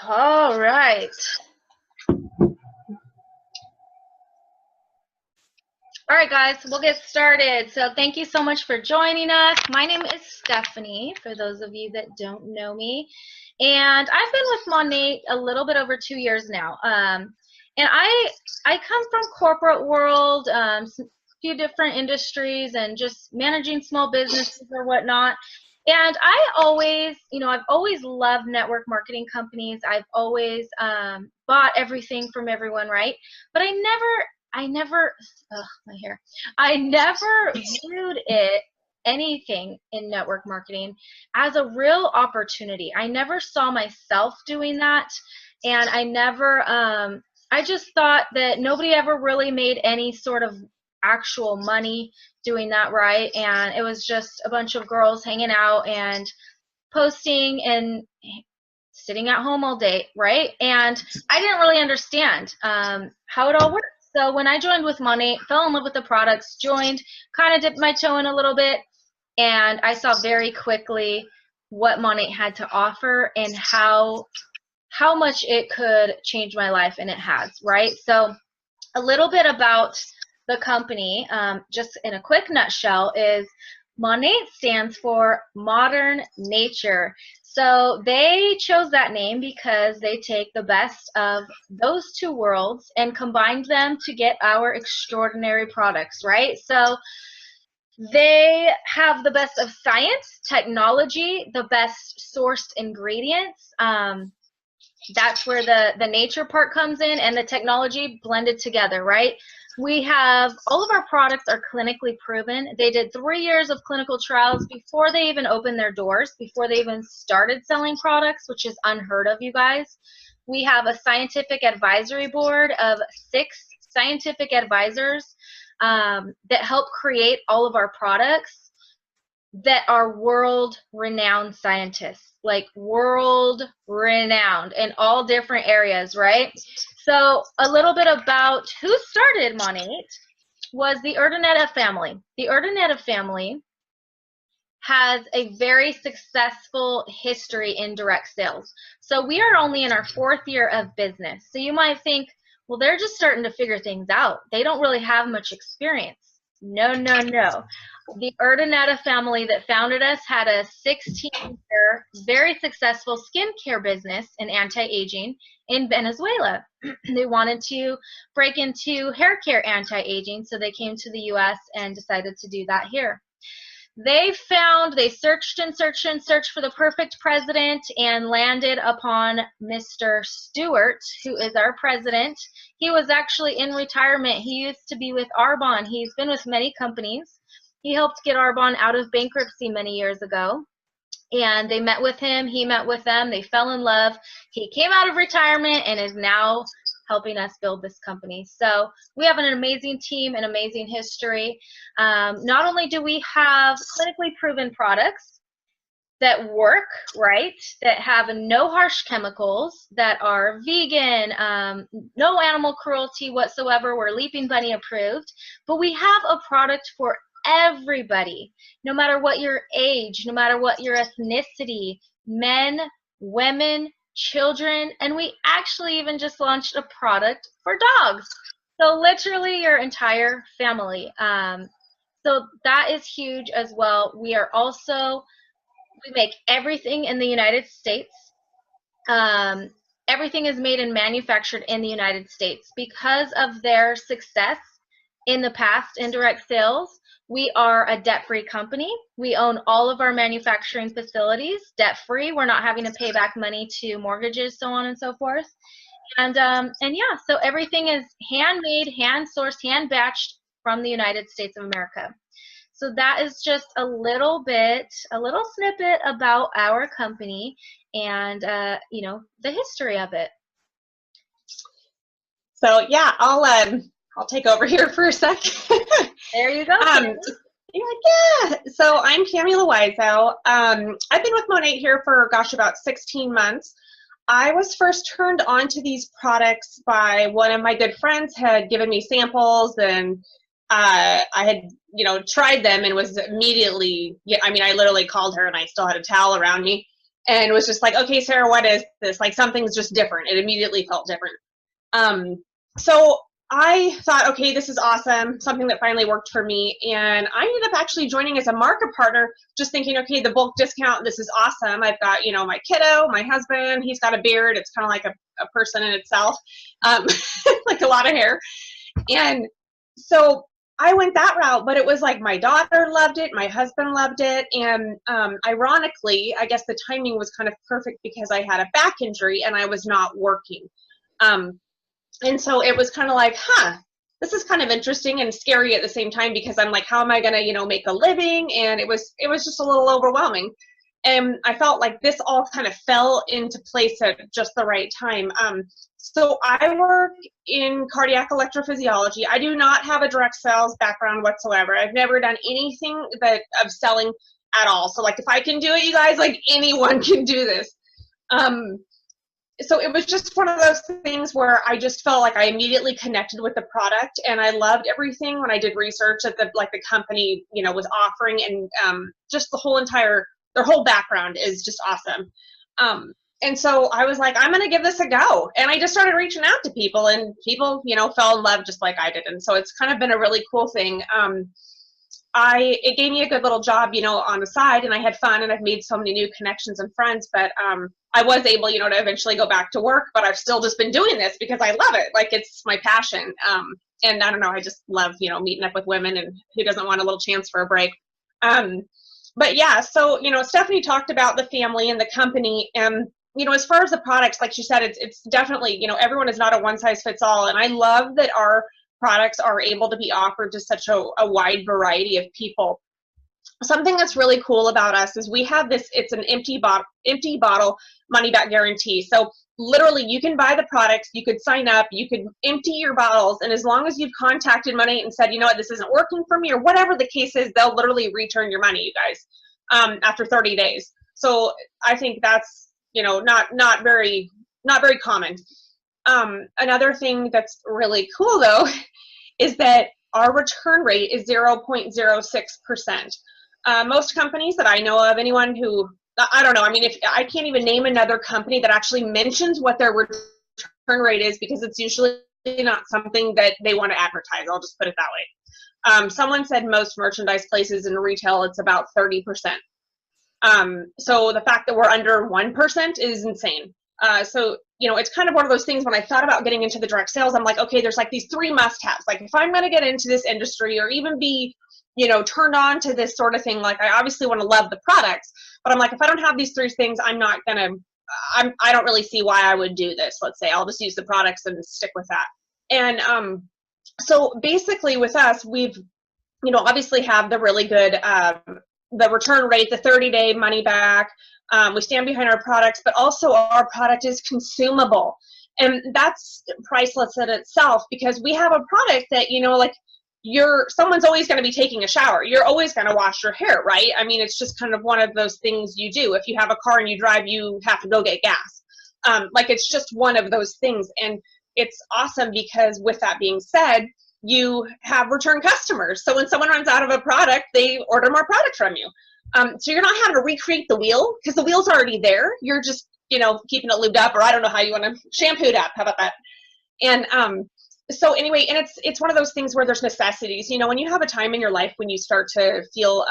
All right. All right, guys, we'll get started. So thank you so much for joining us. My name is Stephanie, for those of you that don't know me. And I've been with Monat a little bit over 2 years now. And I come from corporate world, a few different industries and just managing small businesses or whatnot. And I always, I've always loved network marketing companies. I've always bought everything from everyone, right? But I never, ugh, my hair. I never viewed anything in network marketing as a real opportunity. I never saw myself doing that, and I just thought that nobody ever really made any sort of actual money doing that, right? And it was just a bunch of girls hanging out and posting and sitting at home all day, right? And I didn't really understand how it all worked. So when I joined with Monat, fell in love with the products, joined, kind of dipped my toe in a little bit, and I saw very quickly what Monat had to offer and how much it could change my life, and it has, right? So a little bit about the company, just in a quick nutshell, is Monat stands for Modern Nature. So they chose that name because they take the best of those two worlds and combined them to get our extraordinary products, right? So they have the best of science, technology, the best sourced ingredients. That's where the nature part comes in, and the technology blended together, right? We have all of our products are clinically proven. They did 3 years of clinical trials before they even opened their doors, before they even started selling products, which is unheard of, you guys. We have a scientific advisory board of 6 scientific advisors that help create all of our products that are world-renowned scientists, like world-renowned in all different areas, right? So a little bit about who started Monat was the Urdaneta family. The Urdaneta family has a very successful history in direct sales. So we are only in our 4th year of business. So you might think, well, they're just starting to figure things out. They don't really have much experience. No, no, no. The Urdaneta family that founded us had a 16-year, very successful skincare business in anti-aging in Venezuela. They wanted to break into hair care anti-aging, so they came to the U.S. and decided to do that here. They searched and searched and searched for the perfect president and landed upon Mr. Stewart, who is our president. He was actually in retirement. He used to be with Arbonne. He's been with many companies. He helped get Arbonne out of bankruptcy many years ago. And they met with him. He met with them. They fell in love. He came out of retirement and is now helping us build this company. So we have an amazing team, an amazing history. Not only do we have clinically proven products that work, right, that have no harsh chemicals, that are vegan, no animal cruelty whatsoever, we're Leaping Bunny approved, but we have a product for everybody, no matter what your age, no matter what your ethnicity, men, women, children, and we actually even just launched a product for dogs. So literally your entire family. So that is huge as well. We make everything in the United States. Um, Everything is made and manufactured in the United States. Because of their success in the past in direct sales, we are a debt-free company. We own all of our manufacturing facilities debt-free. We're not having to pay back money to mortgages, so on and so forth. And yeah, so everything is handmade, hand-sourced, hand-batched from the United States of America. So that is just a little snippet about our company and, the history of it. So yeah, I'll take over here for a sec. There you go. Yeah. So I'm Tammy Loizo. I've been with Monat here for, about 16 months. I was first turned on to these products by one of my good friends had given me samples, and I had, tried them and was immediately, I literally called her and I still had a towel around me. and was just like, okay, Sarah, what is this? Like, something's just different. It immediately felt different. So I thought, okay, this is awesome, something that finally worked for me. And I ended up actually joining as a market partner, just thinking, okay, the bulk discount, this is awesome. I've got, you know, my kiddo, my husband, he's got a beard. It's kind of like a person in itself, like a lot of hair. And so I went that route, but it was like my daughter loved it, my husband loved it, and ironically, I guess the timing was kind of perfect because I had a back injury and I was not working. Um, and so it was kind of like, huh, this is kind of interesting and scary at the same time, because I'm like, how am I gonna, you know, make a living? And it was just a little overwhelming. And I felt like this all kind of fell into place at just the right time. So I work in cardiac electrophysiology. I do not have a direct sales background whatsoever. I've never done anything of selling at all. So like, if I can do it, you guys, like, anyone can do this. So it was just one of those things where I just felt like I immediately connected with the product, and I loved everything when I did research that the company, you know, was offering, and just their whole background is just awesome. And so I was like, I'm going to give this a go. And I just started reaching out to people, and people, you know, fell in love just like I did. And so it's kind of been a really cool thing. It gave me a good little job, you know, on the side, and I had fun, and I've made so many new connections and friends, but I was able, you know, to eventually go back to work, but I've still just been doing this because I love it. Like, it's my passion. And I don't know, I just love, you know, meeting up with women, and who doesn't want a little chance for a break? But yeah, so, you know, Stephanie talked about the family and the company, and, you know, as far as the products, like she said, it's definitely, you know, everyone is not a one size fits all. And I love that our products are able to be offered to such a wide variety of people. Something that's really cool about us is we have this, it's an empty bottle money back guarantee. So literally, you can buy the products, you could sign up, you could empty your bottles, and as long as you've contacted Monat and said, you know what, this isn't working for me, or whatever the case is, they'll literally return your money, you guys, after 30 days. So I think that's, you know, not very common. Another thing that's really cool, though, is that our return rate is 0.06%. Most companies that I know of, anyone who, I don't know, I mean, if I can't even name another company that actually mentions what their return rate is, because it's usually not something that they want to advertise. I'll just put it that way. Someone said most merchandise places in retail, it's about 30%. So the fact that we're under 1% is insane. So, you know, it's kind of one of those things, when I thought about getting into the direct sales, I'm like, okay, there's like these 3 must-haves. Like, if I'm going to get into this industry, or even be, you know, turned on to this sort of thing, like, I obviously want to love the products, but I'm like, if I don't have these 3 things, I'm not going to, I don't really see why I would do this. Let's say I'll just use the products and stick with that. And so basically with us, we've, you know, obviously have the really good, the return rate, the 30-day money back. We stand behind our products, but also our product is consumable. And that's priceless in itself, because we have a product that, you know, like, someone's always going to be taking a shower. You're always going to wash your hair, right? I mean, it's just kind of one of those things you do. If you have a car and you drive, you have to go get gas. Like, it's just one of those things. And it's awesome because, with that being said, you have return customers. So when someone runs out of a product, they order more product from you. So you're not having to recreate the wheel, because the wheel's already there. You're just, you know, keeping it lubed up, or I don't know how you want to shampoo it up. How about that? And so anyway, and it's one of those things where there's necessities. You know, when you have a time in your life when you start to feel,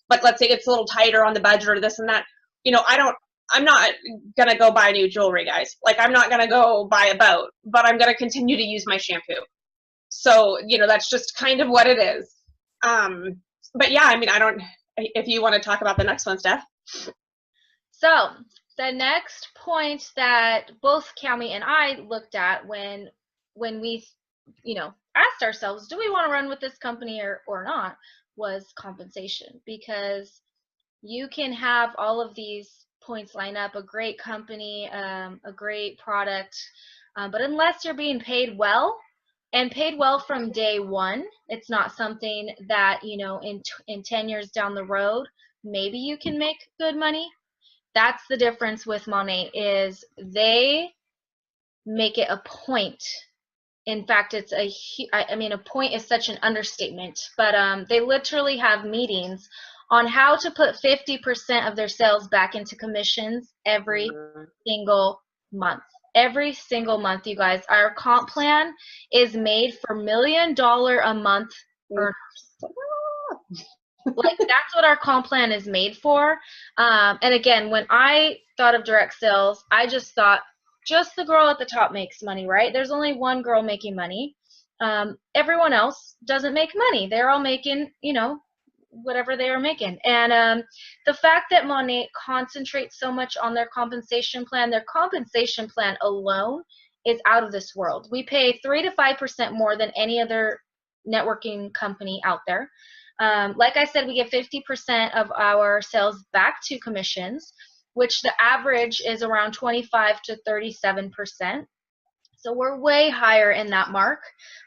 like, let's say it's a little tighter on the budget or this and that, you know, I'm not going to go buy new jewelry, guys. Like, I'm not going to go buy a boat, but I'm going to continue to use my shampoo. So, you know, that's just kind of what it is. But yeah, I mean, if you want to talk about the next one, Steph. So the next point that both Cami and I looked at when we, you know, asked ourselves, do we want to run with this company or not, was compensation. Because you can have all of these points line up, a great company, a great product, but unless you're being paid well, and paid well from day one, it's not something that, you know, in 10 years down the road, maybe you can make good money. That's the difference with Monat, is they make it a point. In fact, it's I mean, a point is such an understatement, but they literally have meetings on how to put 50% of their sales back into commissions every single month. Every single month, you guys. Our comp plan is made for $1 million a month earners. Like, that's what our comp plan is made for. And again, when I thought of direct sales, I just thought just the girl at the top makes money, right? There's only one girl making money. Everyone else doesn't make money. They're all making, you know, whatever they are making. And the fact that Monat concentrates so much on their compensation plan alone is out of this world. We pay 3 to 5% more than any other networking company out there. Like I said, we get 50% of our sales back to commissions, which the average is around 25 to 37%. So we're way higher in that mark.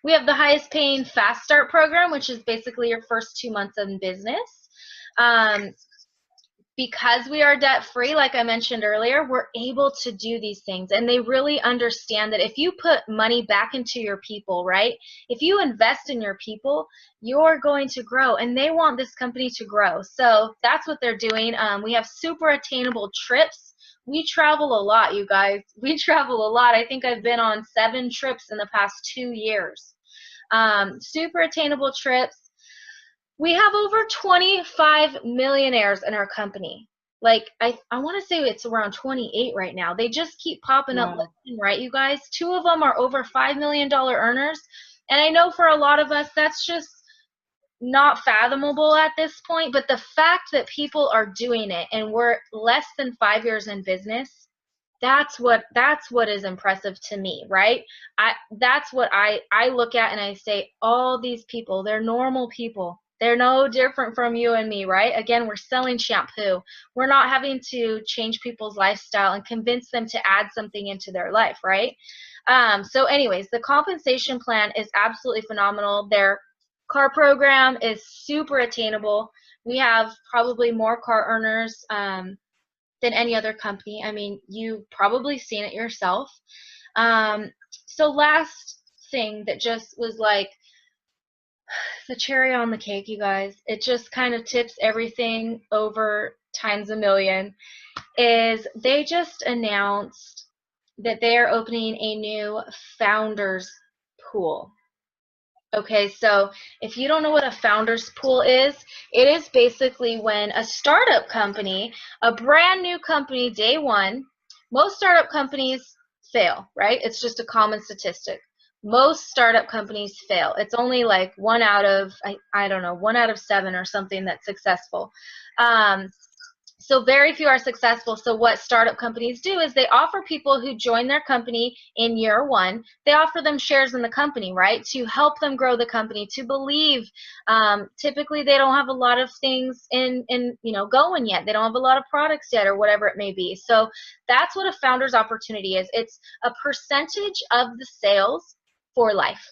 We have the highest paying Fast Start program, which is basically your first 2 months in business. Because we are debt free, like I mentioned earlier, we're able to do these things. And they really understand that if you put money back into your people, right? If you invest in your people, you're going to grow. And they want this company to grow. So that's what they're doing. We have super attainable trips. We travel a lot, you guys. We travel a lot. I think I've been on 7 trips in the past 2 years. Super attainable trips. We have over 25 millionaires in our company. Like, I want to say it's around 28 right now. They just keep popping up left and right, you guys. 2 of them are over $5 million earners. And I know for a lot of us, that's just not fathomable at this point. But the fact that people are doing it and we're less than 5 years in business, that's what is impressive to me, right? That's what I look at and I say, all these people, they're normal people. They're no different from you and me, right? Again, we're selling shampoo. We're not having to change people's lifestyle and convince them to add something into their life, right? So anyways, the compensation plan is absolutely phenomenal. Their car program is super attainable. We have probably more car earners than any other company. I mean, you've probably seen it yourself. So last thing that just was like the cherry on the cake, you guys, it just kind of tips everything over times a million, is they just announced that they are opening a new founders pool. Okay, so if you don't know what a founders pool is, it is basically when a startup company, a brand new company, day one, most startup companies fail, right? It's just a common statistic. Most startup companies fail. It's only like 1 out of, I don't know, 1 out of 7 or something that's successful. So very few are successful. So what startup companies do is they offer people who join their company in year 1, they offer them shares in the company, right, to help them grow the company, to believe. Typically, they don't have a lot of things in going yet. They don't have a lot of products yet, or whatever it may be. So that's what a founder's opportunity is. It's a percentage of the sales for life.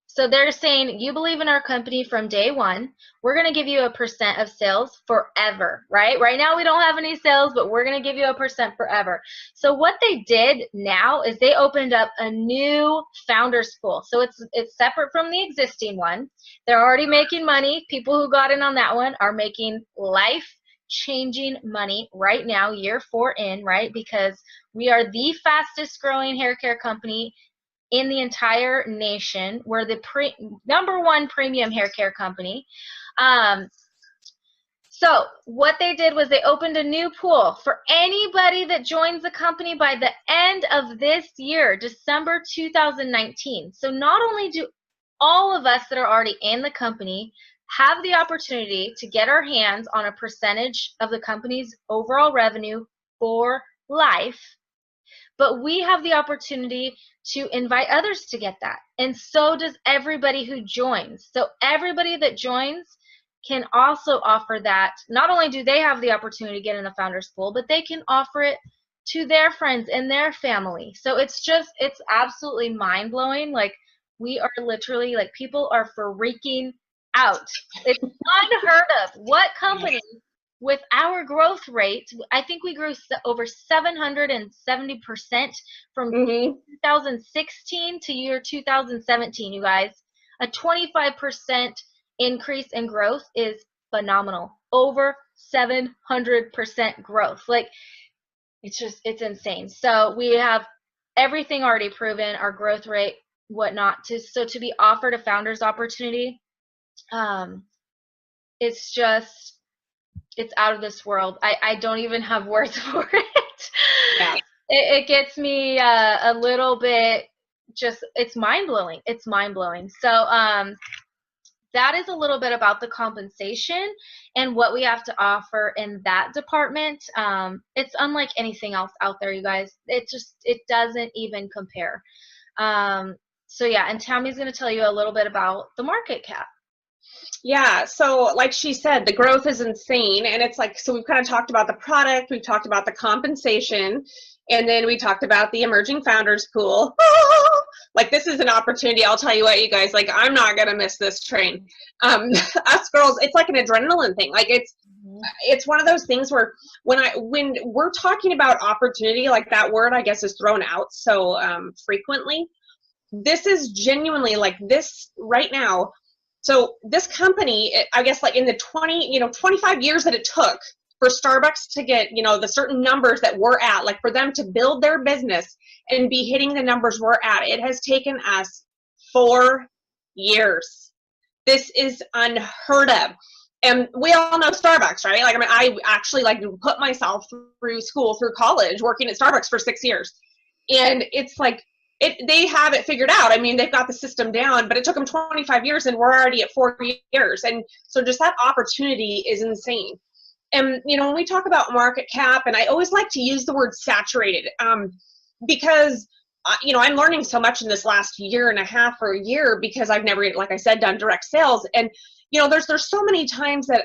So they're saying, you believe in our company from day one, we're going to give you a % of sales forever, right? Right now we don't have any sales, but we're going to give you a % forever. So what they did now is they opened up a new founders pool. So it's separate from the existing one. They're already making money. People who got in on that one are making life-changing money right now, year 4 in, right? Because we are the fastest growing hair care company in the entire nation. We're the #1 premium hair care company. So what they did was they opened a new pool for anybody that joins the company by the end of this year, December 2019. So not only do all of us that are already in the company have the opportunity to get our hands on a percentage of the company's overall revenue for life, but we have the opportunity to invite others to get that. And so does everybody who joins. So everybody that joins can also offer that. Not only do they have the opportunity to get in the founders pool, but they can offer it to their friends and their family. So it's absolutely mind-blowing. Like, we are literally, like, people are freaking out. It's unheard of. What company with our growth rate, I think we grew over 770% from 2016 to year 2017, you guys. A 25% increase in growth is phenomenal. Over 700% growth. Like, it's insane. So we have everything already proven, our growth rate, whatnot. To be offered a founder's opportunity, it's just, it's out of this world. I don't even have words for it. Yeah. It gets me a little bit, just, it's mind blowing. It's mind blowing. So that is a little bit about the compensation and what we have to offer in that department. It's unlike anything else out there, you guys. It doesn't even compare. So yeah, and Tammy's going to tell you a little bit about the market cap. Yeah, so like she said, the growth is insane. And it's like, so we've kind of talked about the product, we've talked about the compensation, and then we talked about the emerging founders pool. Like, this is an opportunity. I'll tell you what, you guys, like, I'm not going to miss this train. Us girls, it's like an adrenaline thing. Like, it's one of those things where when we're talking about opportunity, like that word, I guess, is thrown out so frequently. This is genuinely like this right now. So this company, I guess, like in the 25 years that it took for Starbucks to get, the certain numbers that we're at, like for them to build their business and be hitting the numbers we're at, it has taken us 4 years. This is unheard of. And we all know Starbucks, right? Like, I mean, I actually like put myself through college, working at Starbucks for 6 years. And it's like, they have it figured out. I mean, they've got the system down, but it took them 25 years and we're already at 4 years. And so just that opportunity is insane. And, when we talk about market cap, and I always like to use the word saturated, because, I'm learning so much in this last year and a half or a year, because I've never, like I said, done direct sales. And, there's so many times that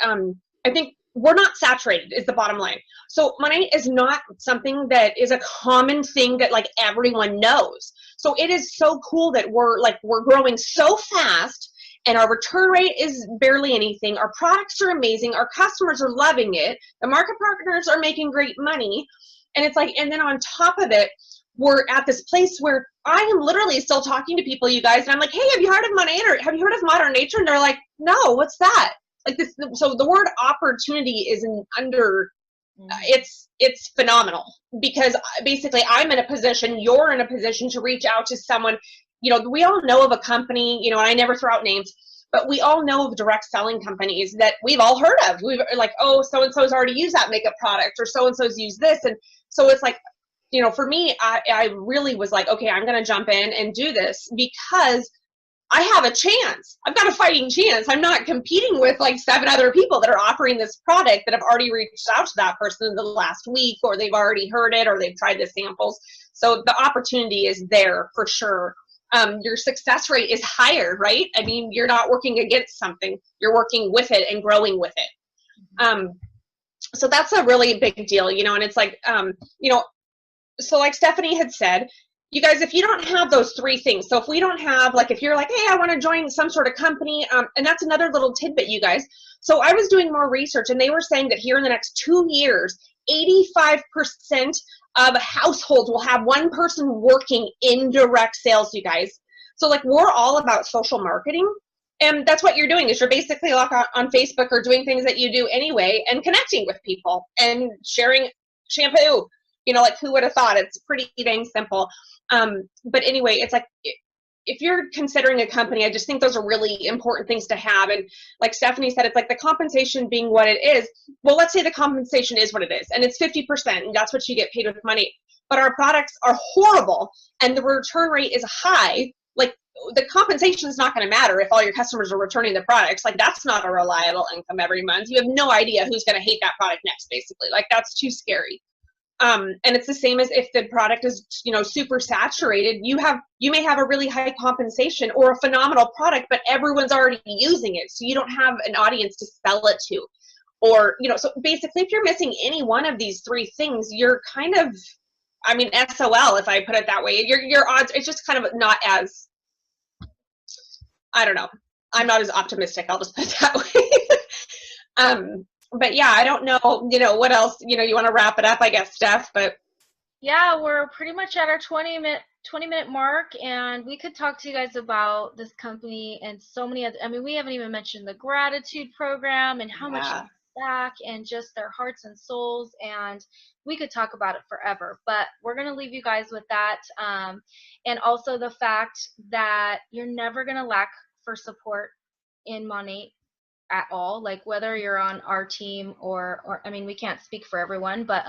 I think we're not saturated is the bottom line. So money is not something that is a common thing that like everyone knows. So it is so cool that we're growing so fast, and our return rate is barely anything. Our products are amazing. Our customers are loving it. The market partners are making great money. And it's like, and then on top of it, we're at this place where I am literally still talking to people, you guys, and I'm like, hey, have you heard of Monat, or have you heard of Modern Nature? And they're like, no, what's that? Like this, so the word opportunity is it's phenomenal, because basically I'm in a position, you're in a position to reach out to someone. We all know of a company, and I never throw out names, but we all know of direct selling companies that we've all heard of. We've like, oh, so-and-so's already used that makeup product, or so-and-so's used this. And so it's like, for me, I really was like, okay, I'm going to jump in and do this because I have a chance. I've got a fighting chance. I'm not competing with like 7 other people that are offering this product that have already reached out to that person in the last week, or they've already heard it, or they've tried the samples. So the opportunity is there for sure. Your success rate is higher, right? I mean, you're not working against something. You're working with it and growing with it. So that's a really big deal, and it's like, so like Stephanie had said, you guys, if you don't have those 3 things, so if we don't have, like, if you're like, hey, I want to join some sort of company, and that's another little tidbit, you guys. So I was doing more research, and they were saying that here in the next 2 years, 85% of households will have one person working in direct sales, you guys. So like, we're all about social marketing. And that's what you're doing, is you're basically like on Facebook or doing things that you do anyway, and connecting with people and sharing shampoo. Like, who would have thought? It's pretty dang simple. But anyway, it's like, if you're considering a company, I just think those are really important things to have. And like Stephanie said, it's like the compensation being what it is. Well, let's say the compensation is what it is, and it's 50%, and that's what you get paid with money. But our products are horrible, and the return rate is high. Like, the compensation is not going to matter if all your customers are returning the products. Like, that's not a reliable income every month. You have no idea who's going to hate that product next, basically. Like, that's too scary. And it's the same as if the product is, super saturated. You may have a really high compensation or a phenomenal product, but everyone's already using it, so you don't have an audience to sell it to. Or, so basically, if you're missing any one of these 3 things, you're kind of, I mean, SOL, if I put it that way. Your odds, it's just kind of not as, I don't know. I'm not as optimistic. I'll just put it that way. But yeah, I don't know, what else, you want to wrap it up, I guess, Steph, but. Yeah, we're pretty much at our 20-minute mark, and we could talk to you guys about this company and so many other. I mean, we haven't even mentioned the gratitude program and how much they Yeah. give back and just their hearts and souls, and we could talk about it forever. But we're gonna leave you guys with that, and also the fact that you're never gonna lack for support in Monat at all. Like whether you're on our team or I mean, we can't speak for everyone, but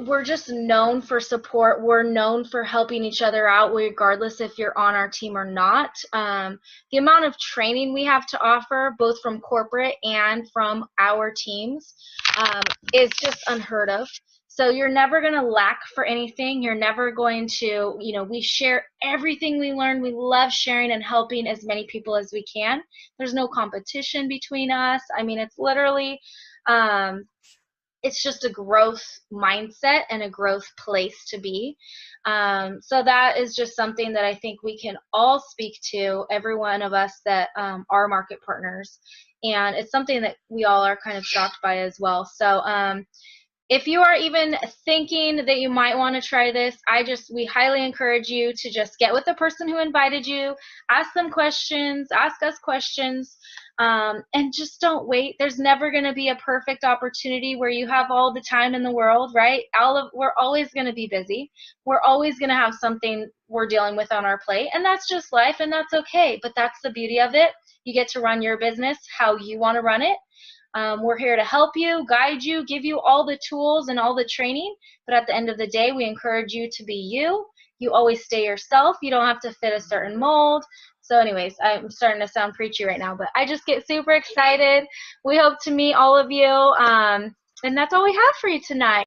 we're just known for support. We're known for helping each other out, regardless if you're on our team or not. The amount of training we have to offer, both from corporate and from our teams, is just unheard of. So you're never going to lack for anything. You're never going to, we share everything we learn. We love sharing and helping as many people as we can. There's no competition between us. I mean, it's literally, it's just a growth mindset and a growth place to be. So that is just something that I think we can all speak to, every one of us that are market partners. And it's something that we all are kind of shocked by as well. So if you are even thinking that you might want to try this, we highly encourage you to just get with the person who invited you, ask them questions, ask us questions, and just don't wait. There's never going to be a perfect opportunity where you have all the time in the world, right? We're always going to be busy. We're always going to have something we're dealing with on our plate, and that's just life, and that's okay. But that's the beauty of it. You get to run your business how you want to run it. We're here to help you, guide you, give you all the tools and all the training. But at the end of the day, we encourage you to be you. You always stay yourself. You don't have to fit a certain mold. So anyways, I'm starting to sound preachy right now, but I just get super excited. We hope to meet all of you. And that's all we have for you tonight.